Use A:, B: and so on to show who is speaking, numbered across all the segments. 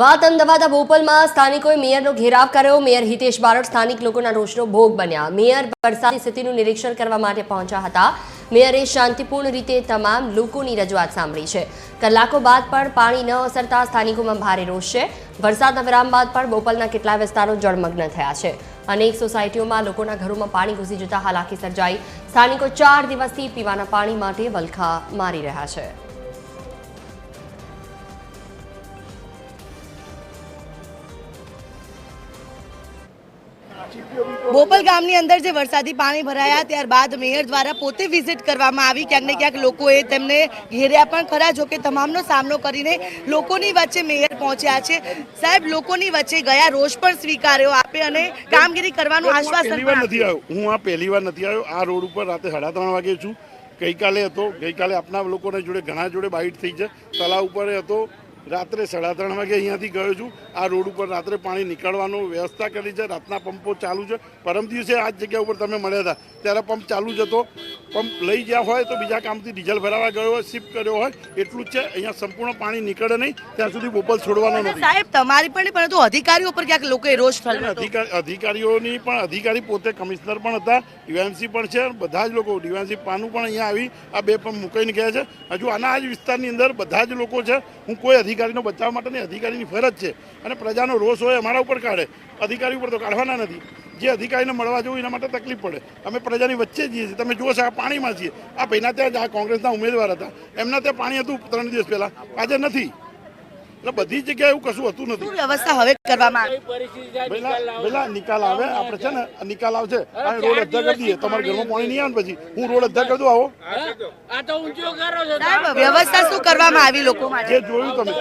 A: વાત અમદાવાદ બોપલમાં સ્થાનિકોએ મેયરનો ઘેરાવ કર્યો। મેયર હિતેશ બારડ સ્થાનિક લોકોના રોષનો ભોગ બન્યા। મેયર વરસાદી સ્થિતિનું નિરીક્ષણ કરવા માટે પહોંચ્યા હતા। મેયરે શાંતિપૂર્ણ રીતે તમામ લોકોની રજૂઆત સાંભળી છે। કલાકો બાદ પણ પાણી ન ઓસરતા સ્થાનિકોમાં ભારે રોષ છે। વરસાદના વિરામ બાદ પણ બોપલના કેટલાય વિસ્તારો જળમગ્ન થયા છે। અનેક સોસાયટીઓમાં લોકોના ઘરોમાં પાણી ઘૂસી જતા હાલાકી સર્જાઈ। સ્થાનિકો 4 દિવસથી પીવાના પાણી માટે વલખા મારી રહ્યા છે।
B: બોપલ ગામની અંદર જે વરસાદી પાણી ભરાયા ત્યારબાદ મેયર દ્વારા પોતે વિઝિટ કરવામાં આવી। ક્યાંક ને ક્યાંક લોકોએ તેમને ઘેર્યા પણ ખરા, જો કે તમામનો સામનો કરીને લોકોની વચ્ચે મેયર પહોંચ્યા છે। સાહેબ, લોકોની વચ્ચે ગયા, રોષ પણ સ્વીકાર્યો આપે અને કામગીરી કરવાનું આશ્વાસન
C: પહેલી વાર નથી આવ્યો। હું આ પહેલી વાર નથી આવ્યો। આ રોડ ઉપર રાતે 3:30 વાગે છું। ગઈકાલે હતો। ગઈકાલે આપના લોકોને જોડે ઘણા જોડે બાઇટ થઈ છે। તળાવ ઉપર હતો। રાત્રે 3:30 વાગે અહીંયાથી ગયો છું। આ રોડ ઉપર રાત્રે પાણી નીકળવાની વ્યવસ્થા કરી છે। રાતના પંપો ચાલુ છે। પરમ દિવસે આ જગ્યા ઉપર તમે મળ્યા હતા ત્યારે પંપ ચાલુ જ હતો। પંપ લઈ ગયા હોય તો બીજા કામથી ડીઝલ ભરાવા ગયો હોય, શિફ્ટ કર્યો હોય, એટલું જ છે। અહીંયા સંપૂર્ણ પાણી નીકળે નહીં ત્યાં સુધી બોપલ છોડવાનો નથી।
B: સાહેબ, તમારી પણ પરંતુ અધિકારીઓ પર ક્યાંક લોકોએ રોષ ઠાલવ્યો।
C: અધિકારીઓની પણ, અધિકારી પોતે કમિશનર પણ હતા, ડીવાયએમસી પણ છે, બધા જ લોકો, ડીવાયએમસી પાનું પણ અહીંયા આવી આ બે પંપ મૂકીને ગયા છે। હજુ આના આ જ વિસ્તારની અંદર બધા જ લોકો છે। હું કોઈ અધિકારીનો બચાવ માટે નહીં, અધિકારીની ફરજ છે અને પ્રજાનો રોષ હોય અમારા ઉપર કાઢે, અધિકારી ઉપર તો કાઢવાના નથી। જે અધિકારીને મળવા જવું એના માટે તકલીફ પડે। અમે પ્રજાની વચ્ચે જઈએ છીએ। તમે જુઓ છો આ પાણીમાં છીએ। આ ભાઈના ત્યાં આ કોંગ્રેસના ઉમેદવાર હતા, એમના ત્યાં પાણી હતું 3 દિવસ પહેલા, આજે નથી। એટલે બધી જગ્યાએ એવું કશું હતું નથી।
B: વ્યવસ્થા હવે કરવામાં
C: પેલા નિકાલ આવે, આપણે છે ને નિકાલ આવશે, રોડ અધ્ધા કરી દઈએ। તમારા ઘરમાં પાણી નહીં આવે ને પછી હું રોડ અધ્ધા કરી દઉં। આવો
B: વ્યવસ્થા શું કરવામાં આવી લોકો માટે?
C: જે જોયું તમે,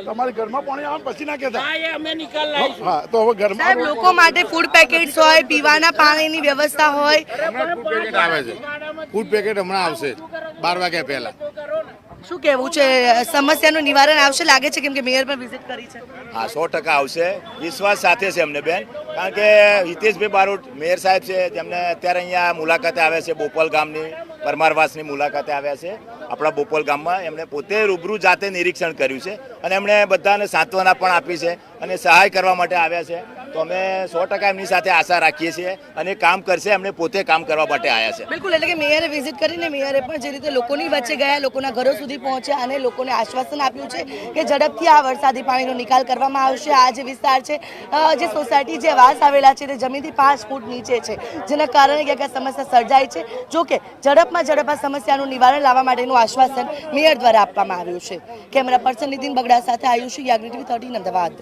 C: તમારા ઘરમાં પાણી આવે પછી ના કહેતા। હા, તો હવે ઘરમાં
B: લોકો માટે ફૂડ પેકેટ્સ હોય, પીવાના પાણીની વ્યવસ્થા હોય।
D: ફૂડ પેકેટ આવે છે। ફૂડ પેકેટ હમણાં આવશે 12 વાગ્યા પહેલા।
B: શું કહેવું છે, સમસ્યાનું નિવારણ આવશે લાગે છે? કેમ કે મેયર પણ વિઝિટ કરી છે।
E: હા, 100% આવશે। વિશ્વાસ સાથે છે અમને બેન, કારણ કે હિતેશભાઈ બારોટ મેયર સાહેબ છે, તેમને અત્યારે અહીંયા મુલાકાતે આવ્યા છે। બોપલ ગામની પરમારવાસની મુલાકાતે આવ્યા છે આપણા બોપલ ગામમાં। એમણે પોતે રૂબરૂ જાતે નિરીક્ષણ કર્યું છે અને એમણે બધાને સાંત્વના પણ આપી છે અને સહાય કરવા માટે આવ્યા છે। તો અમે 100% એમની સાથે આશા રાખીએ છીએ અને કામ કરશે। એમણે પોતે કામ કરવા માટે આવ્યા છે।
B: બિલકુલ, એટલે કે મેયરે વિઝિટ કરીને મેયરે પણ જે રીતે લોકોની વચ્ચે ગયા, લોકોના ઘરો સુધી પહોંચ્યા અને લોકોને આશ્વાસન આપ્યું છે કે ઝડપથી આ વરસાદી પાણીનો નિકાલ કરવામાં આવશે। આ જે વિસ્તાર છે, જે સોસાયટી, જે આવાસ આવેલા છે, તે જમીનથી 5 ફૂટ નીચે છે, જેના કારણે ક્યાંક આ સમસ્યા સર્જાય છે। જોકે ઝડપમાં ઝડપ આ સમસ્યાનું નિવારણ લાવવા માટેનું આશ્વાસન મેયર દ્વારા આપવામાં આવ્યું છે। કેમેરા પર્સન નીતિન બગડા સાથે આયુષી, યાગ્નિ TV 13 અમદાવાદ।